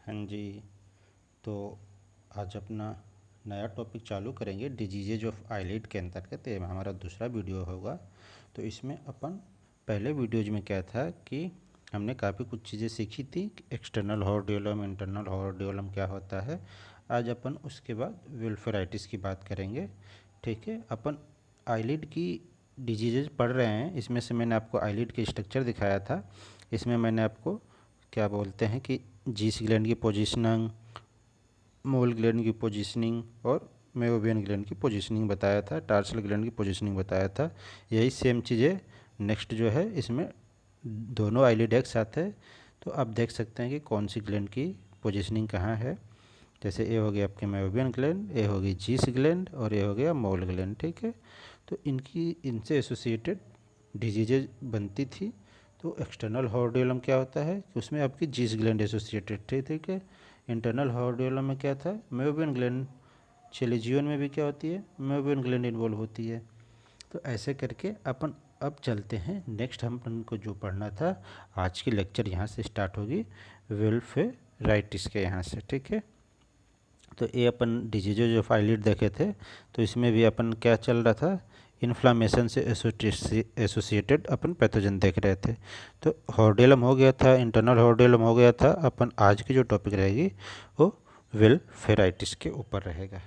हाँ जी। तो आज अपना नया टॉपिक चालू करेंगे डिजीजेज ऑफ आईलिड के अंतर्गत। ये हमारा दूसरा वीडियो होगा। तो इसमें अपन पहले वीडियोज में क्या था कि हमने काफ़ी कुछ चीज़ें सीखी थी। एक्सटर्नल हॉर्डियोलम, इंटरनल हॉर्डियोलम क्या होता है। आज अपन उसके बाद विल्फराइटिस की बात करेंगे। ठीक है, अपन आईलिड की डिजीजेज पढ़ रहे हैं। इसमें से मैंने आपको आईलिड के स्ट्रक्चर दिखाया था। इसमें मैंने आपको क्या बोलते हैं कि जीस ग्लैंड की पोजीशनिंग, मोल ग्लैंड की पोजीशनिंग और मेयोबियन ग्लैंड की पोजीशनिंग बताया था, टार्सल ग्लैंड की पोजीशनिंग बताया था। यही सेम चीज़ें नेक्स्ट जो है इसमें दोनों आईलिड एक साथ है। तो आप देख सकते हैं कि कौन सी ग्लैंड की पोजीशनिंग कहाँ है। जैसे ये हो गया आपके मेयोबियन ग्लैंड, ये हो गई जीस ग्लैंड और ये हो गया मोल ग्लैंड। ठीक है, तो इनसे एसोसिएटेड डिजीजेज बनती थी। तो एक्सटर्नल हॉर्डियोलम क्या होता है कि उसमें आपकी जीस ग्लैंड एसोसिएटेड थी। ठीक है, इंटरनल हॉर्डियोलम में क्या था, मेयोबियन ग्लैंड। चेलिजियन में भी क्या होती है, मेयोबियन ग्लैंड इन्वॉल्व होती है। तो ऐसे करके अपन अब चलते हैं नेक्स्ट। हम अपन को जो पढ़ना था, आज की लेक्चर यहाँ से स्टार्ट होगी विल्फेराइटिस के यहाँ से। ठीक है, तो ये अपन डिजीजेज ऑफ आईलिड देखे थे। तो इसमें भी अपन क्या चल रहा था, इन्फ्लामेशन से एसोसिएटेड अपन पैथोजन देख रहे थे। तो हॉर्डियलम हो गया था, इंटरनल हॉर्डियलम हो गया था। अपन आज की जो टॉपिक रहेगी वो विल्फेराइटिस के ऊपर रहेगा।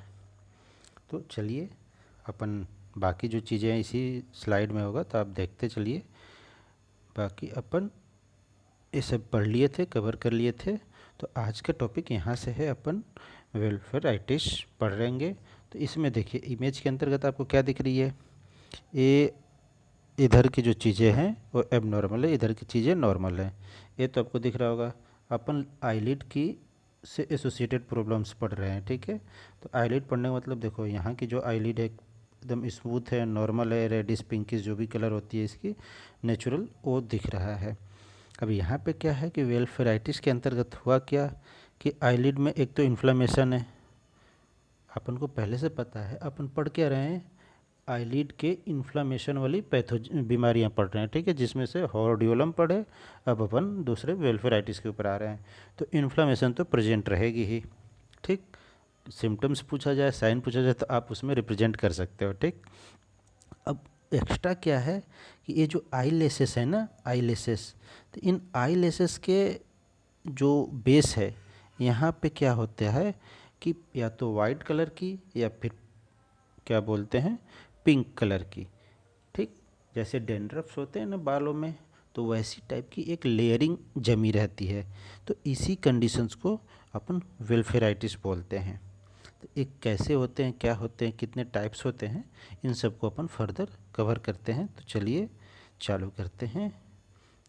तो चलिए अपन बाकी जो चीज़ें हैं इसी स्लाइड में होगा, तो आप देखते चलिए। बाकी अपन ये सब पढ़ लिए थे, कवर कर लिए थे। तो आज का टॉपिक यहाँ से है, अपन वेलफेराइटिस पढ़ रहेंगे। तो इसमें देखिए इमेज के अंतर्गत आपको क्या दिख रही है, ये इधर की जो चीज़ें हैं वो एबनॉर्मल है, इधर की चीज़ें नॉर्मल है। ये तो आपको दिख रहा होगा। अपन आईलिड की से एसोसिएटेड प्रॉब्लम्स पढ़ रहे हैं। ठीक है, तो आईलिड पढ़ने का मतलब देखो, यहाँ की जो आईलिड है एकदम स्मूथ है, नॉर्मल है, रेडिश पिंकिश जो भी कलर होती है इसकी नेचुरल, वो दिख रहा है। अब यहाँ पे क्या है कि वेलफेराइटिस के अंतर्गत हुआ क्या कि आईलिड में एक तो इन्फ्लामेशन है। अपन को पहले से पता है, अपन पढ़ क्या रहे हैं, आईलिड के इन्फ्लामेशन वाली बीमारियां पढ़ रहे हैं। ठीक है, जिसमें से हॉर्डियोलम पढ़े, अब अपन दूसरे वेलफेराइटिस के ऊपर आ रहे हैं। तो इन्फ्लामेशन तो प्रेजेंट रहेगी ही। ठीक, सिम्टम्स पूछा जाए, साइन पूछा जाए, तो आप उसमें रिप्रेजेंट कर सकते हो। ठीक, अब एक्स्ट्रा क्या है कि ये जो आई लेसेस है ना, आई लेसेस, तो इन आई लेसेस के जो बेस है, यहाँ पे क्या होता है कि या तो वाइट कलर की या फिर क्या बोलते हैं पिंक कलर की। ठीक, जैसे डेंड्रफ्स होते हैं ना बालों में, तो वैसी टाइप की एक लेयरिंग जमी रहती है। तो इसी कंडीशंस को अपन वेलफेराइटिस बोलते हैं। तो एक कैसे होते हैं, क्या होते हैं, कितने टाइप्स होते हैं, इन सब को अपन फर्दर कवर करते हैं। तो चलिए चालू करते हैं।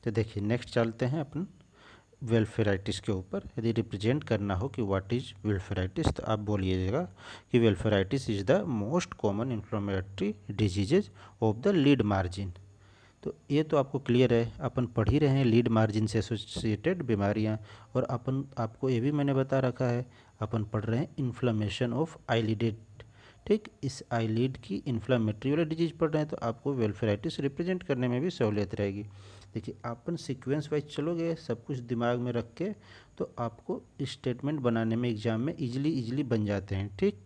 तो देखिए नेक्स्ट चलते हैं अपन वेलफेराइटिस के ऊपर। यदि रिप्रेजेंट करना हो कि व्हाट इज वेलफेराइटिस, तो आप बोलिएगा कि blepharitis is the most common inflammatory diseases of the lid margin. तो ये तो आपको क्लियर है, अपन पढ़ ही रहे हैं लीड मार्जिन से एसोसिएटेड बीमारियां। और अपन आपको ये भी मैंने बता रखा है, अपन पढ़ रहे हैं इन्फ्लेमेशन ऑफ आईलिडेड। ठीक, इस आईलिड की इन्फ्लामेटरी वाला डिजीज पढ़ रहे हैं, तो आपको वेलफेराइटिस रिप्रेजेंट करने में भी सहूलियत रहेगी। देखिए अपन सीक्वेंस वाइज चलोगे सब कुछ दिमाग में रख के, तो आपको स्टेटमेंट बनाने में एग्जाम में इजीली बन जाते हैं। ठीक,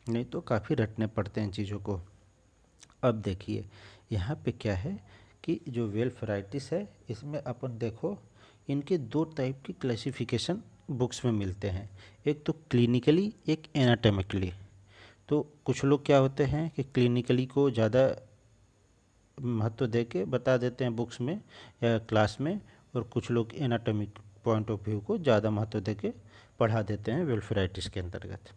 नहीं तो काफ़ी रटने पड़ते हैं चीज़ों को। अब देखिए यहाँ पे क्या है कि जो वेलफेराइटिस है, इसमें अपन देखो इनके दो टाइप की क्लासिफिकेशन बुक्स में मिलते हैं। एक तो क्लिनिकली, एक एनाटॉमिकली। तो कुछ लोग क्या होते हैं कि क्लिनिकली को ज़्यादा महत्व दे के बता देते हैं बुक्स में या क्लास में, और कुछ लोग एनाटॉमिक पॉइंट ऑफ व्यू को ज़्यादा महत्व दे के पढ़ा देते हैं वेलफेराइटिस के अंतर्गत।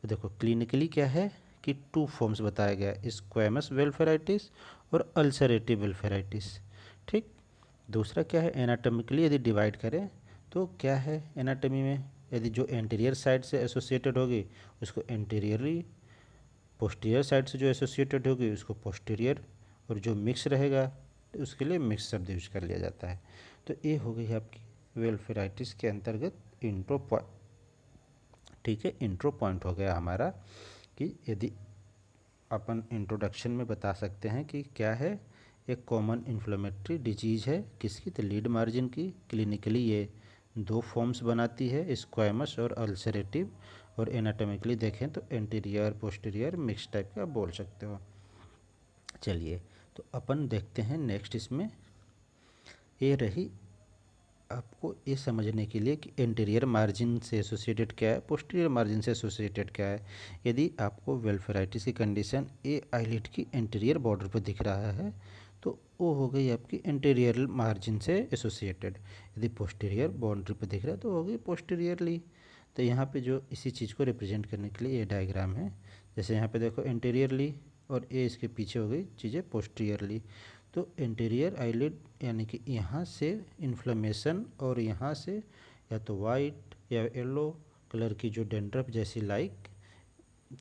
तो देखो क्लिनिकली क्या है कि टू फॉर्म्स बताया गया, स्क्वैमस वेलफेराइटिस और अल्सरेटिव वेलफेराइटिस। ठीक, दूसरा क्या है एनाटॉमिकली, यदि डिवाइड करें तो क्या है एनाटॉमी में, यदि जो एंटीरियर साइड से एसोसिएटेड होगी उसको एंटीरियरली, पोस्टीरियर साइड से जो एसोसिएटेड होगी उसको पोस्टीरियर, और जो मिक्स रहेगा तो उसके लिए मिक्स शब्द यूज कर लिया जाता है। तो ये हो गई आपकी वेलफेराइटिस के अंतर्गत इंट्रो पॉइंट। ठीक है, इंट्रो पॉइंट हो गया हमारा कि यदि अपन इंट्रोडक्शन में बता सकते हैं कि क्या है, एक कॉमन इन्फ्लेमेटरी डिजीज है किसकी, तो लीड मार्जिन की। क्लिनिकली ये दो फॉर्म्स बनाती है, स्क्वैमस और अल्सरेटिव। और एनाटॉमिकली देखें तो एंटीरियर पोस्टीरियर मिक्स टाइप का बोल सकते हो। चलिए तो अपन देखते हैं नेक्स्ट। इसमें ये रही आपको ये समझने के लिए कि एंटीरियर मार्जिन से एसोसिएटेड क्या है, पोस्टीरियर मार्जिन से एसोसिएटेड क्या है। यदि आपको वेल्फराइटिस की कंडीशन ए आईलिड की एंटीरियर बॉर्डर पर दिख रहा है तो वो हो गई आपकी एंटीरियर मार्जिन से एसोसिएटेड। यदि पोस्टीरियर बाउंड्री पर दिख रहा है तो हो गई पोस्टीरियरली। तो यहाँ पे जो इसी चीज़ को रिप्रेजेंट करने के लिए ये डायग्राम है। जैसे यहाँ पे देखो एंटीरियरली और ए इसके पीछे हो गई चीज़ें पोस्टीरियरली। तो इंटीरियर आईलिड यानी कि यहाँ से इन्फ्लेमेशन और यहाँ से या तो वाइट या येलो कलर की जो डेंड्रफ जैसी लाइक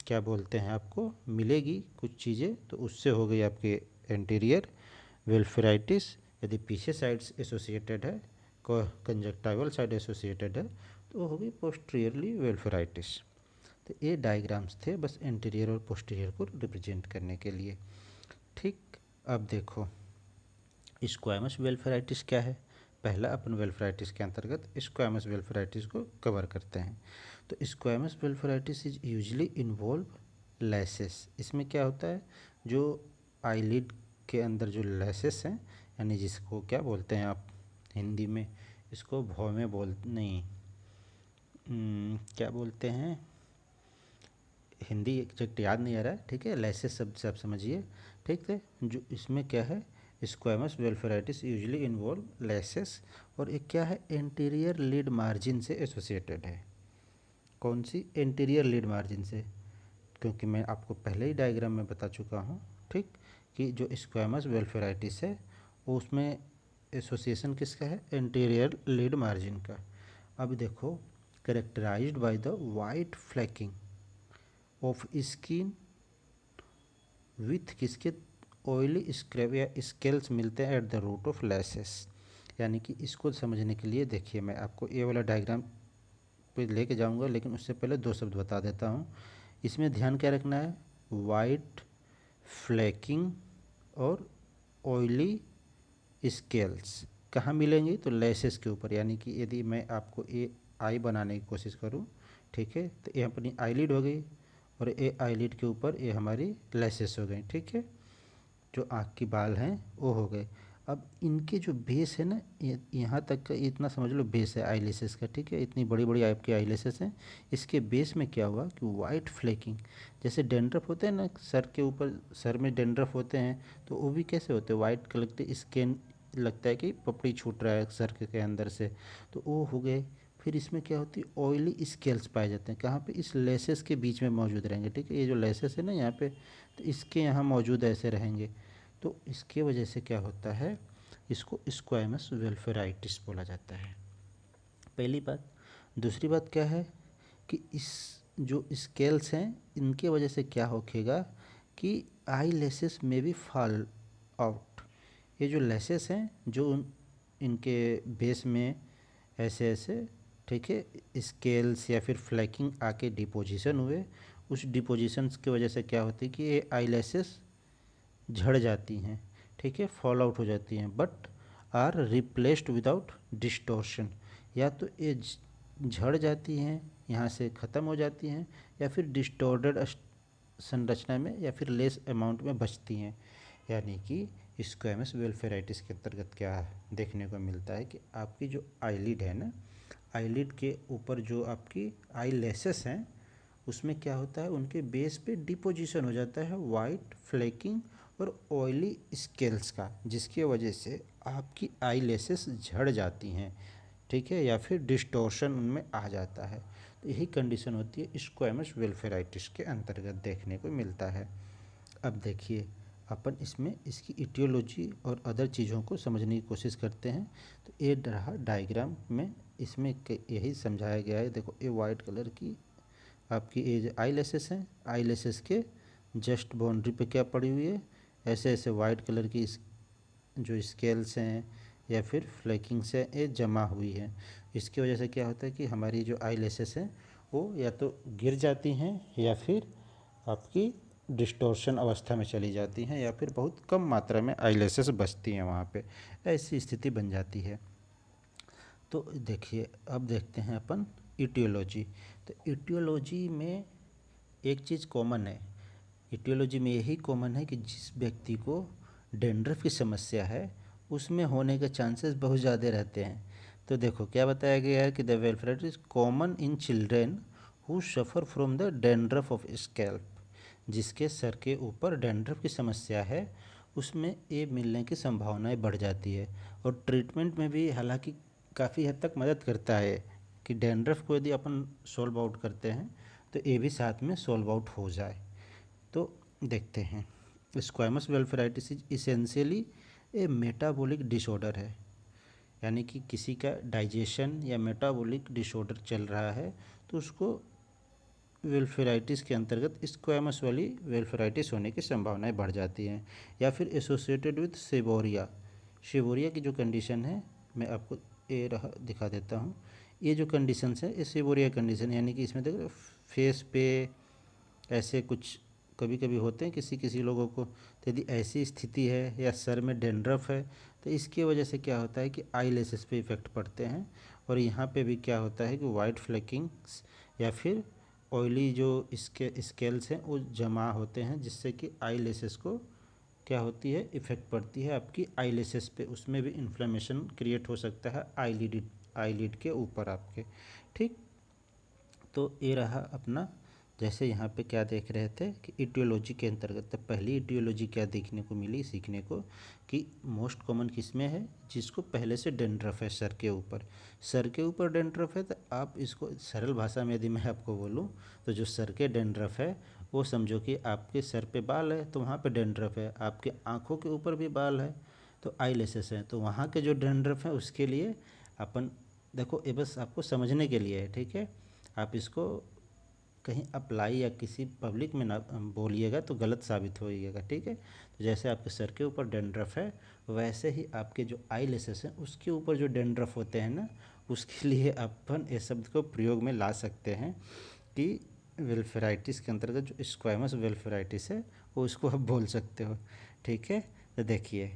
क्या बोलते हैं आपको मिलेगी कुछ चीज़ें, तो उससे हो गई आपके एंटीरियर वेल्फराइटिस। यदि पीछे साइड्स एसोसिएटेड है, कंजक्टाइवल साइड एसोसिएटेड है, तो हो गई पोस्टीरियरली वेल्फराइटिस। तो ये डायग्राम्स थे बस एंटीरियर और पोस्टीरियर को रिप्रेजेंट करने के लिए। ठीक, अब देखो स्क्वैमस वेल्फराइटिस क्या है। पहला अपन वेल्फराइटिस के अंतर्गत स्क्वैमस वेल्फराइटिस को कवर करते हैं। तो स्क्वैमस वेल्फराइटिस इज यूजुअली इन्वॉल्व लैसेस। इसमें क्या होता है, जो आईलिड के अंदर जो लैसेस हैं, यानी जिसको क्या बोलते हैं आप हिंदी में, इसको भौं बोल नहीं क्या बोलते हैं, हिंदी एग्जैक्ट याद नहीं आ रहा है, ठीक है, लैसेस शब्द से आप समझिए। ठीक है, जो इसमें क्या है स्क्वैमस वेल्फराइटिस यूजुअली इन्वॉल्व लैसेस और एक क्या है एंटीरियर लीड मार्जिन से एसोसिएटेड है। कौन सी एंटीरियर लीड मार्जिन से, क्योंकि मैं आपको पहले ही डायग्राम में बता चुका हूँ ठीक, कि जो स्क्वैमस वेल्फराइटिस है वो उसमें एसोसिएशन किसका है, एंटीरियर लीड मार्जिन का। अब देखो characterised by the white फ्लैकिंग of skin with किसके ऑयली स्क्रैब या स्केल्स मिलते हैं एट द रूट ऑफ लैसेस। यानी कि इसको समझने के लिए देखिए मैं आपको ये वाला डायग्राम पे लेके जाऊंगा, लेकिन उससे पहले दो शब्द बता देता हूँ। इसमें ध्यान क्या रखना है, वाइट फ्लैकिंग और ऑयली स्केल्स कहाँ मिलेंगे, तो लेसेस के ऊपर। यानी कि यदि मैं आपको ये आई बनाने की कोशिश करूँ, ठीक है, तो ये अपनी आईलिड हो गई और ये आईलिड के ऊपर ये हमारी लेसेस हो गई। ठीक है, जो आँख की बाल हैं वो हो गए। अब इनके जो बेस है ना, यहाँ तक का इतना समझ लो बेस है आईलेसेस का। ठीक है, इतनी बड़ी बड़ी आपकी आईलेसेस हैं, इसके बेस में क्या हुआ कि वाइट फ्लेकिंग, जैसे डेंड्रफ होते हैं ना सर के ऊपर, सर में डेंड्रफ होते हैं तो वो भी कैसे होते हैं, वाइट कलर के स्किन, लगता है कि पपड़ी छूट रहा है सर के अंदर से, तो वो हो गए। फिर इसमें क्या होती है, ऑयली स्केल्स पाए जाते हैं कहाँ पे, इस लेसेस के बीच में मौजूद रहेंगे। ठीक है, ये जो लेसेस है ना यहाँ पे, तो इसके यहाँ मौजूद ऐसे रहेंगे। तो इसके वजह से क्या होता है, इसको स्क्वैमस वेल्फराइटिस बोला जाता है, पहली बात। दूसरी बात क्या है कि इस जो स्केल्स हैं इनके वजह से क्या होखेगा कि आई लेसेस में भी फॉल आउट। ये जो लेसेस हैं जो इनके बेस में ऐसे ऐसे, ठीक है, स्केल्स या फिर फ्लैकिंग आके डिपोजिशन हुए, उस डिपोजिशंस की वजह से क्या होती है कि ये आई लेसेस झड़ जाती हैं, ठीक है, फॉल आउट हो जाती हैं, but are replaced without distortion. या तो ये झड़ जाती हैं, यहाँ से ख़त्म हो जाती हैं, या फिर डिस्टॉर्टेड संरचना में या फिर लेस अमाउंट में बचती हैं। यानी कि स्क्वैमस वेल्फराइटिस के अंतर्गत क्या देखने को मिलता है कि आपकी जो आईलिड है ना, आईलिड के ऊपर जो आपकी आई लेसेस हैं उसमें क्या होता है, उनके बेस पे डिपोजिशन हो जाता है वाइट फ्लेकिंग और ऑयली स्केल्स का, जिसकी वजह से आपकी आई लेसेस झड़ जाती हैं, ठीक है, या फिर डिस्टॉर्शन उनमें आ जाता है। तो यही कंडीशन होती है स्क्वैमस वेल्फराइटिस के अंतर्गत देखने को मिलता है। अब देखिए अपन इसमें इसकी इटियोलॉजी और अदर चीज़ों को समझने की कोशिश करते हैं। तो ये रहा डायग्राम में, इसमें यही समझाया गया है। देखो ये वाइट कलर की आपकी ये आई लेसेस हैं, आई लेसेस के जस्ट बाउंड्री पे क्या पड़ी हुई है, ऐसे ऐसे वाइट कलर की जो स्केल्स हैं या फिर फ्लैकिंग से ये जमा हुई है। इसकी वजह से क्या होता है कि हमारी जो आई लेसेस हैं वो या तो गिर जाती हैं या फिर आपकी डिस्टॉर्शन अवस्था में चली जाती हैं, या फिर बहुत कम मात्रा में आई लेसेस बचती हैं वहाँ पे, ऐसी स्थिति बन जाती है। तो देखिए अब देखते हैं अपन इटियोलॉजी। तो इटियोलॉजी में एक चीज़ कॉमन है, इटियोलॉजी में यही कॉमन है कि जिस व्यक्ति को डेंड्रफ की समस्या है उसमें होने के चांसेस बहुत ज़्यादा रहते हैं। तो देखो क्या बताया गया है कि the welfare is common in children who suffer from the dandruff of scalp, जिसके सर के ऊपर डेंड्रफ की समस्या है उसमें ये मिलने की संभावनाएं बढ़ जाती है। और ट्रीटमेंट में भी हालांकि काफ़ी हद तक मदद करता है कि डेंड्रफ को यदि अपन सॉल्व आउट करते हैं तो ये भी साथ में सॉल्व आउट हो जाए। तो देखते हैं, squamous blepharitis is essentially a metabolic disorder है, यानी कि किसी का डाइजेशन या मेटाबॉलिक डिसऑर्डर चल रहा है तो उसको वेलफेराइटिस के अंतर्गत स्क्वैमस वाली वेलफेराइटिस होने की संभावनाएं बढ़ जाती हैं। या फिर एसोसिएटेड विद सेबोरिया, सेबोरिया की जो कंडीशन है मैं आपको ये रहा दिखा देता हूँ। ये जो कंडीशंस है ये सेबोरिया कंडीशन, यानी कि इसमें देखो फेस पे ऐसे कुछ कभी कभी होते हैं किसी किसी लोगों को। तो यदि ऐसी स्थिति है या सर में डेंड्रफ है तो इसकी वजह से क्या होता है कि आई लेसेस पे इफ़ेक्ट पड़ते हैं। और यहाँ पे भी क्या होता है कि वाइट फ्लेकिंग्स या फिर ऑयली जो इसके स्केल्स हैं वो जमा होते हैं, जिससे कि आई लेसेस को क्या होती है इफ़ेक्ट पड़ती है आपकी आई लेसेस पे, उसमें भी इन्फ्लेमेशन क्रिएट हो सकता है आईलिड के ऊपर आपके। ठीक, तो ये रहा अपना, जैसे यहाँ पे क्या देख रहे थे कि इटियोलॉजी के अंतर्गत। तो पहली इटियोलॉजी क्या देखने को मिली सीखने को कि मोस्ट कॉमन किसमें है, जिसको पहले से डेंड्रफ है सर के ऊपर। सर के ऊपर डेंड्रफ है तो आप इसको सरल भाषा में यदि मैं आपको बोलूँ तो जो सर के डेंड्रफ है वो समझो कि आपके सर पे बाल है तो वहाँ पे डेंड्रफ है, आपके आँखों के ऊपर भी बाल है तो आई लेसेस हैं तो वहाँ के जो डेंड्रफ है उसके लिए अपन देखो ये बस आपको समझने के लिए है, ठीक है। आप इसको कहीं अप्लाई या किसी पब्लिक में ना बोलिएगा तो गलत साबित होइएगा, ठीक है। तो जैसे आपके सर के ऊपर डेंड्रफ है वैसे ही आपके जो आई लेसेस हैं उसके ऊपर जो डेंड्रफ होते हैं ना, उसके लिए अपन इस शब्द को प्रयोग में ला सकते हैं कि वेलफेराइटिस के अंतर्गत जो स्क्वैमस वेलफेराइटिस है वो उसको आप बोल सकते हो, ठीक है। तो देखिए,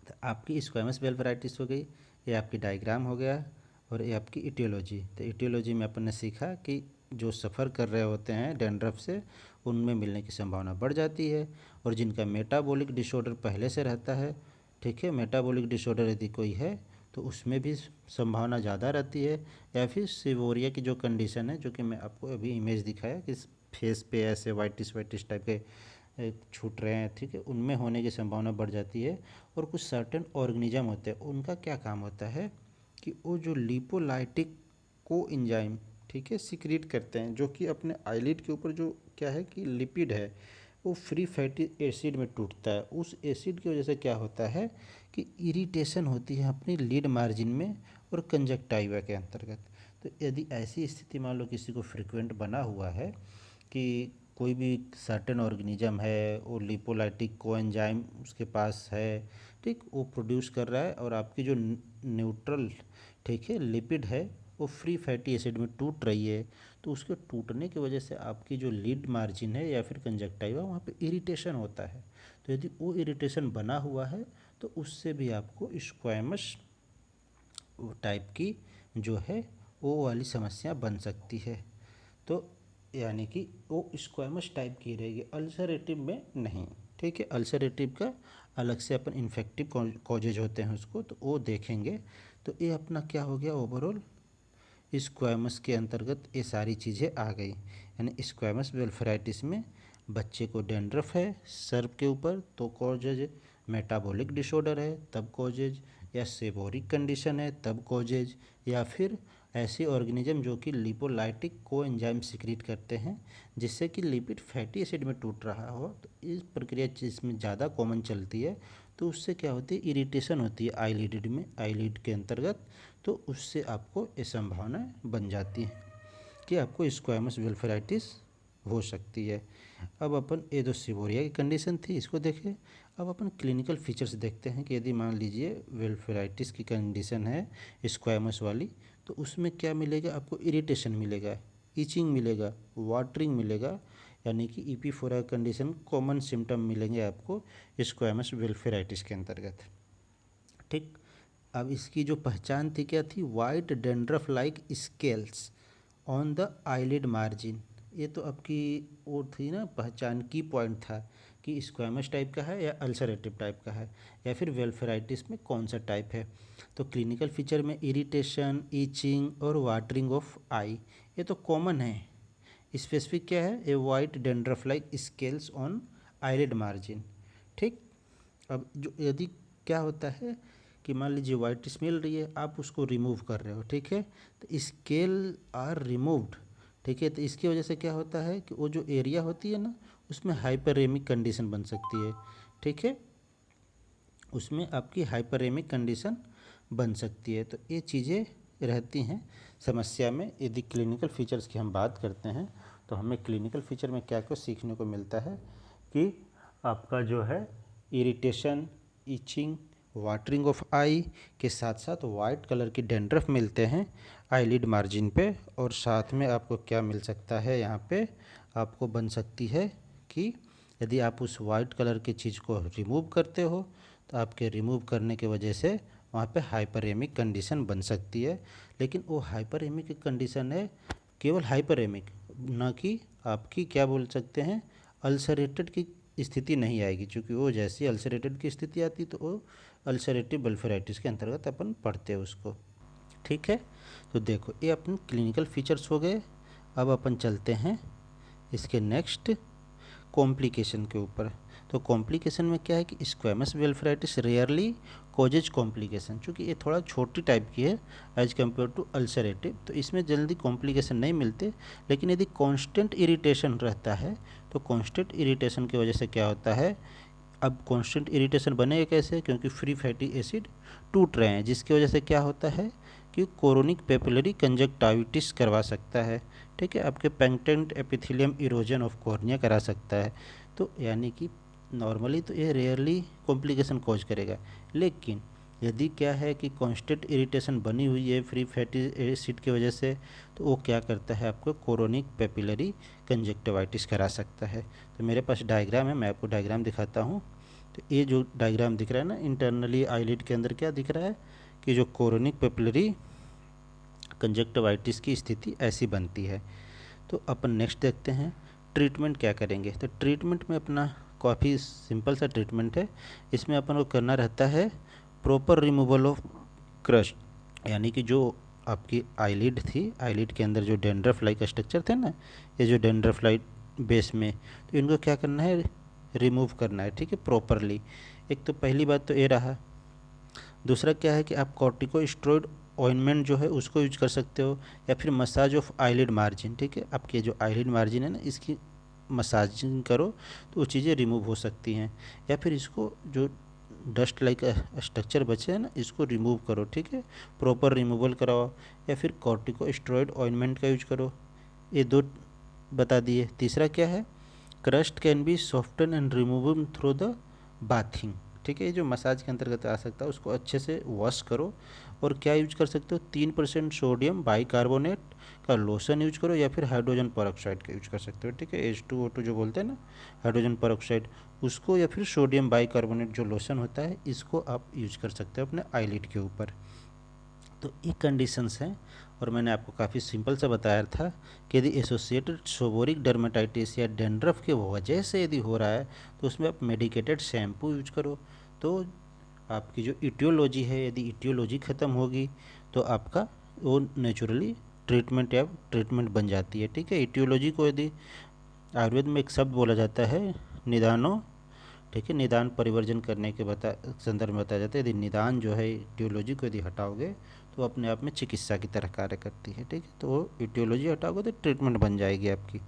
तो आपकी स्क्वैमस वेलफेराइटिस हो गई, ये आपकी डायग्राम हो गया, और ये आपकी इटियोलॉजी। तो इटियोलॉजी में अपन ने सीखा कि जो सफ़र कर रहे होते हैं डेंड्रफ से उनमें मिलने की संभावना बढ़ जाती है। और जिनका मेटाबॉलिक डिसऑर्डर पहले से रहता है, ठीक है, मेटाबॉलिक डिसऑर्डर यदि कोई है तो उसमें भी संभावना ज़्यादा रहती है। या फिर सिवोरिया की जो कंडीशन है, जो कि मैं आपको अभी इमेज दिखाया कि फेस पे ऐसे वाइटिस वाइटिस टाइप के छूट रहे हैं, ठीक है, उनमें होने की संभावना बढ़ जाती है। और कुछ सर्टेन ऑर्गेनिज्म होते हैं उनका क्या काम होता है कि वो जो लिपोलाइटिक को एंजाइम, ठीक है, सिक्रीट करते हैं, जो कि अपने आईलिड के ऊपर जो क्या है कि लिपिड है वो फ्री फैटी एसिड में टूटता है। उस एसिड की वजह से क्या होता है कि इरिटेशन होती है अपनी लिड मार्जिन में और कंजक्टाइवा के अंतर्गत। तो यदि ऐसी स्थिति मान लो किसी को फ्रिक्वेंट बना हुआ है कि कोई भी सर्टेन ऑर्गेनिज्म है वो लिपोलाइटिक कोएंजाइम उसके पास है, ठीक, वो प्रोड्यूस कर रहा है और आपकी जो न्यूट्रल, ठीक है, लिपिड है वो फ्री फैटी एसिड में टूट रही है, तो उसके टूटने की वजह से आपकी जो लिड मार्जिन है या फिर कंजक्टाइवा वहाँ पे इरिटेशन होता है। तो यदि वो इरिटेशन बना हुआ है तो उससे भी आपको स्क्वैमस टाइप की जो है वो वाली समस्या बन सकती है। तो यानी कि वो स्क्वैमस टाइप की रहेगी, अल्सरेटिव में नहीं, ठीक है। अल्सरेटिव का अलग से अपन इन्फेक्टिव कॉजेज होते हैं उसको तो वो देखेंगे। तो ये अपना क्या हो गया ओवरऑल, स्क्वैमस के अंतर्गत ये सारी चीज़ें आ गई। यानी स्क्वैमस वेलफेराइटिस में बच्चे को डेंड्रफ है सर के ऊपर तो कॉजेज, मेटाबॉलिक डिसऑर्डर है तब कॉजेज, या सेबोरिक कंडीशन है तब कॉजेज, या फिर ऐसे ऑर्गेनिज्म जो कि लिपोलाइटिक को एंजाइम सिक्रीट करते हैं जिससे कि लिपिड फैटी एसिड में टूट रहा हो। तो इस प्रक्रिया जिसमें ज़्यादा कॉमन चलती है तो उससे क्या होती है इरिटेशन होती है आईलिड में, आईलिड के अंतर्गत। तो उससे आपको ये संभावना बन जाती है कि आपको स्क्वैमस वेलफेराइटिस हो सकती है। अब अपन ये जो सिबोरिया की कंडीशन थी इसको देखें। अब अपन क्लिनिकल फीचर्स देखते हैं कि यदि मान लीजिए वेलफेराइटिस की कंडीशन है स्क्वैमस वाली तो उसमें क्या मिलेगा आपको, इरिटेशन मिलेगा, ईचिंग मिलेगा, वाटरिंग मिलेगा, यानी कि ईपी4 कंडीशन कॉमन सिम्टम मिलेंगे आपको स्क्वैमस वेलफेराइटिस के अंतर्गत, ठीक। अब इसकी जो पहचान थी क्या थी, white dandruff like scales on the eyelid margin. ये तो आपकी वो थी ना पहचान की पॉइंट था कि स्क्वैमस टाइप का है या अल्सरेटिव टाइप का है या फिर वेलफेराइटिस में कौन सा टाइप है। तो क्लिनिकल फीचर में इरिटेशन, ईचिंग और वाटरिंग ऑफ आई, ये तो कॉमन है। स्पेसिफिक क्या है, a white dandruff like scales on eyelid margin. ठीक। अब जो यदि क्या होता है कि मान लीजिए वाइटिस मिल रही है, आप उसको रिमूव कर रहे हो, ठीक है, तो स्केल आर रिमूव्ड, ठीक है, तो इसकी वजह से क्या होता है कि वो जो एरिया होती है ना उसमें हाइपरेमिक कंडीशन बन सकती है, ठीक है, उसमें आपकी हाइपरेमिक कंडीशन बन सकती है। तो ये चीज़ें रहती हैं समस्या में। यदि क्लिनिकल फीचर्स की हम बात करते हैं तो हमें क्लिनिकल फीचर में क्या क्या सीखने को मिलता है कि आपका जो है इरिटेशन, ईचिंग, वाटरिंग ऑफ आई के साथ साथ वाइट कलर की डेंड्रफ मिलते हैं आईलिड मार्जिन पे। और साथ में आपको क्या मिल सकता है, यहाँ पे आपको बन सकती है कि यदि आप उस वाइट कलर की चीज़ को रिमूव करते हो तो आपके रिमूव करने की वजह से वहाँ पे हाइपरेमिक कंडीशन बन सकती है। लेकिन वो हाइपरेमिक कंडीशन है केवल हाइपरेमिक, ना कि आपकी क्या बोल सकते हैं अल्सरेटेड की स्थिति नहीं आएगी, क्योंकि वो जैसी अल्सरेटेड की स्थिति आती तो वो अल्सरेटिव वेलफेराइटिस के अंतर्गत अपन पढ़ते हैं उसको, ठीक है। तो देखो ये अपन क्लिनिकल फीचर्स हो गए। अब अपन चलते हैं इसके नेक्स्ट कॉम्प्लिकेशन के ऊपर। तो कॉम्प्लिकेशन में क्या है कि स्क्वैमस वेलफेराइटिस रेयरली कॉजेज कॉम्प्लिकेशन, चूँकि ये थोड़ा छोटी टाइप की है एज कम्पेयर टू अल्सरेटिव, तो इसमें जल्दी कॉम्प्लिकेशन नहीं मिलते। लेकिन यदि कांस्टेंट इरिटेशन रहता है तो कांस्टेंट इरिटेशन की वजह से क्या होता है, अब कांस्टेंट इरिटेशन बनेगा कैसे, क्योंकि फ्री फैटी एसिड टूट रहे हैं, जिसकी वजह से क्या होता है कि कोरोनिक पेपिलरी कंजक्टिविटिस करवा सकता है, ठीक है, आपके पेंटेंट एपिथेलियम इरोजन ऑफ कॉर्निया करा सकता है। तो यानी कि नॉर्मली तो ये रेयरली कॉम्प्लिकेशन कॉज करेगा। लेकिन यदि क्या है कि कांस्टेंट इरिटेशन बनी हुई है फ्री फैटी एसिड की वजह से, तो वो क्या करता है आपको कोरोनिक पेपिलरी कंजक्टिविटिस करा सकता है। तो मेरे पास डायग्राम है, मैं आपको डायग्राम दिखाता हूँ। तो ये जो डायग्राम दिख रहा है ना, इंटरनली आईलिड के अंदर क्या दिख रहा है कि जो कोरोनिक पेपिलरी कंजक्टिविटिस की स्थिति ऐसी बनती है। तो अपन नेक्स्ट देखते हैं ट्रीटमेंट क्या करेंगे। तो ट्रीटमेंट में अपना काफ़ी सिंपल सा ट्रीटमेंट है। इसमें अपन को करना रहता है प्रॉपर रिमूवल ऑफ क्रस्ट, यानी कि जो आपकी आईलिड थी, आईलिड के अंदर जो डेंड्रफ लाइक स्ट्रक्चर थे ना, ये जो डेंड्रफ लाइक बेस में, तो इनको क्या करना है, रिमूव करना है, ठीक है, प्रॉपरली। एक तो पहली बात तो ये रहा। दूसरा क्या है कि आप कॉर्टिकोस्टेरॉइड ऑइंटमेंट जो है उसको यूज कर सकते हो, या फिर मसाज ऑफ आईलिड मार्जिन, ठीक है, आपके जो आईलिड मार्जिन है ना इसकी मसाजिंग करो तो वो चीज़ें रिमूव हो सकती हैं। या फिर इसको जो डस्ट लाइक स्ट्रक्चर बचे हैं ना इसको रिमूव करो, ठीक है, प्रॉपर रिमूवल कराओ, या फिर कॉर्टिकोस्टेरॉइड ऑइंटमेंट का यूज करो। ये दो बता दिए। तीसरा क्या है, crust can be soften and remove through the bathing, ठीक है, ये जो मसाज के अंतर्गत आ सकता है उसको अच्छे से वॉश करो। और क्या यूज कर सकते हो, 3% सोडियम बाइकार्बोनेट का लोशन यूज करो, या फिर हाइड्रोजन पेरोक्साइड का यूज कर सकते हो, ठीक है, H2O2 जो बोलते हैं ना हाइड्रोजन पेरोक्साइड, उसको, या फिर सोडियम बाइकार्बोनेट जो लोशन होता है इसको आप यूज कर सकते हो अपने आईलिड के ऊपर। तो ये कंडीशंस हैं। और मैंने आपको काफ़ी सिंपल सा बताया था कि यदि एसोसिएटेड सोबोरिक डर्मेटाइटिस या डेंड्रफ के वजह से यदि हो रहा है तो उसमें आप मेडिकेटेड शैम्पू यूज करो। तो आपकी जो इटियोलॉजी है, यदि इटियोलॉजी ख़त्म होगी तो आपका वो नेचुरली ट्रीटमेंट या ट्रीटमेंट बन जाती है, ठीक है। इटियोलॉजी को यदि आयुर्वेद में एक शब्द बोला जाता है निदानो, ठीक है, निदान परिवर्जन करने के संदर्भ में बताया जाता है। यदि निदान जो है इटियोलॉजी को यदि हटाओगे तो अपने आप में चिकित्सा की तरह कार्य करती है, ठीक है, तो वो इटियोलॉजी हटाओगे तो ट्रीटमेंट बन जाएगी आपकी।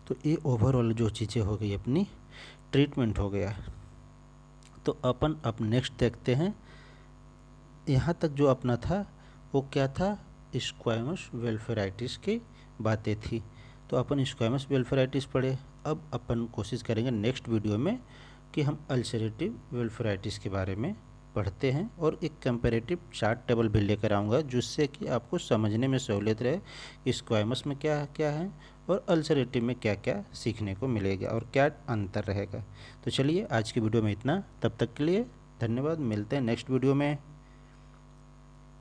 तो ये ओवरऑल जो चीज़ें हो गई अपनी ट्रीटमेंट हो गया। तो अपन अब नेक्स्ट देखते हैं। यहाँ तक जो अपना था वो क्या था, स्क्वैमस वेलफेराइटिस की बातें थी। तो अपन स्क्वैमस वेलफेराइटिस पढ़े। अब अपन कोशिश करेंगे नेक्स्ट वीडियो में कि हम अल्सरेटिव वेलफेराइटिस के बारे में पढ़ते हैं, और एक कंपैरेटिव चार्ट टेबल भी लेकर आऊँगा जिससे कि आपको समझने में सहूलियत रहे स्क्वैमस में क्या क्या है और अल्सरेटिव में क्या क्या सीखने को मिलेगा और क्या अंतर रहेगा। तो चलिए आज की वीडियो में इतना, तब तक के लिए धन्यवाद, मिलते हैं नेक्स्ट वीडियो में।